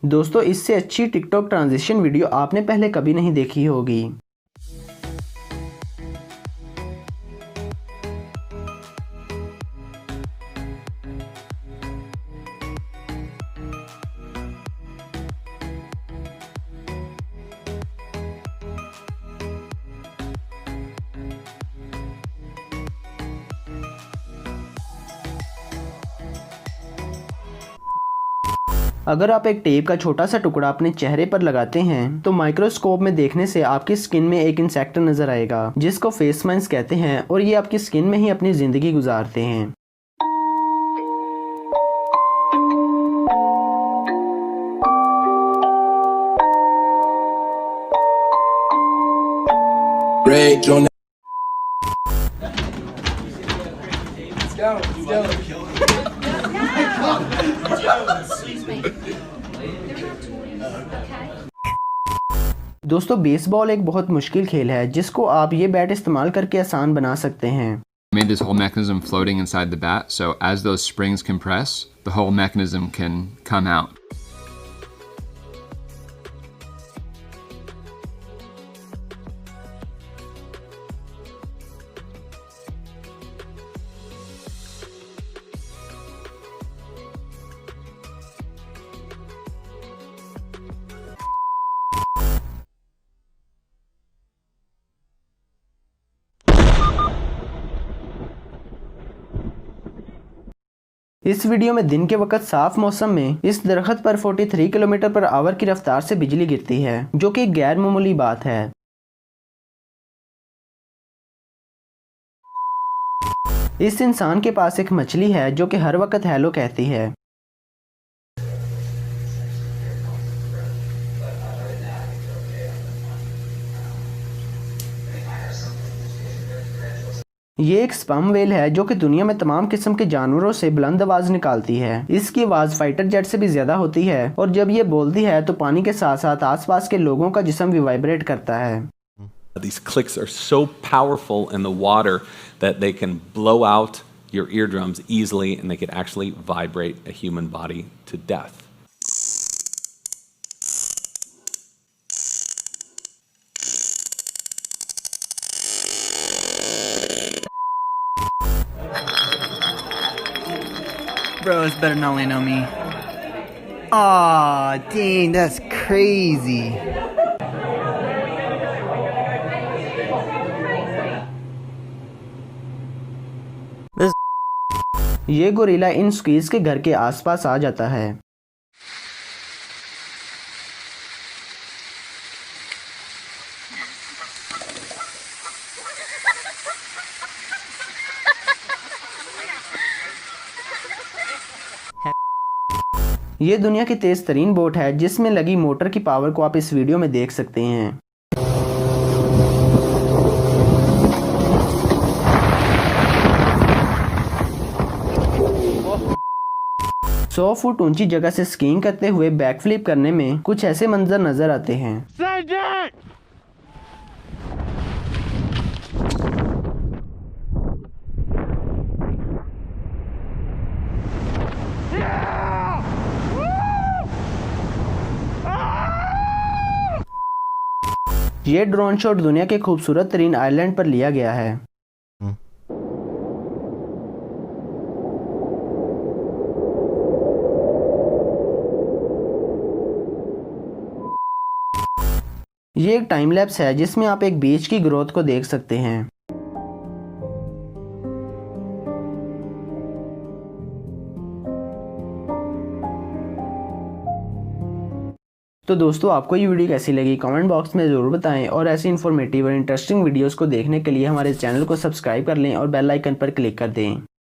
दोस्तों, इससे अच्छी टिकटॉक ट्रांजिशन वीडियो आपने पहले कभी नहीं देखी होगी। अगर आप एक टेप का छोटा सा टुकड़ा अपने चेहरे पर लगाते हैं तो माइक्रोस्कोप में देखने से आपकी स्किन में एक इंसेक्ट नजर आएगा जिसको फेस माइंस कहते हैं और ये आपकी स्किन में ही अपनी जिंदगी गुजारते हैं। दोस्तों, बेसबॉल एक बहुत मुश्किल खेल है जिसको आप ये बैट इस्तेमाल करके आसान बना सकते हैं। Made this whole mechanism floating inside the bat, so as those springs compress, the whole mechanism can come out. इस वीडियो में दिन के वक्त साफ मौसम में इस दरख्त पर 43 किलोमीटर पर आवर की रफ्तार से बिजली गिरती है, जो कि गैर मामूली बात है। इस इंसान के पास एक मछली है जो कि हर वक्त हेलो कहती है। ये एक स्पर्म वेल है जो कि दुनिया में तमाम किस्म के जानवरों से बुलंद आवाज निकालती है। इसकी आवाज फाइटर जेट से भी ज्यादा होती है और जब ये बोलती है तो पानी के साथ साथ आसपास के लोगों का जिस्म भी वाइब्रेट करता है। These clicks are so powerful in the water that they can blow out your eardrums easily and they can actually vibrate a human body to death. Bros better not land on me. Aw, dang, that's crazy. ये gorilla इन squeeze के घर के आसपास आ जाता है। ये दुनिया की तेज तरीन बोट है जिसमें लगी मोटर की पावर को आप इस वीडियो में देख सकते हैं। 100 फुट ऊंची जगह से स्कीइंग करते हुए बैकफ्लिप करने में कुछ ऐसे मंजर नजर आते हैं। ये ड्रोन शॉट दुनिया के खूबसूरत तरीन आइलैंड पर लिया गया है। ये एक टाइम लैप्स है जिसमें आप एक बीच की ग्रोथ को देख सकते हैं। तो दोस्तों, आपको ये वीडियो कैसी लगी कमेंट बॉक्स में ज़रूर बताएं और ऐसी इन्फॉर्मेटिव और इंटरेस्टिंग वीडियोस को देखने के लिए हमारे चैनल को सब्सक्राइब कर लें और बेल आइकन पर क्लिक कर दें।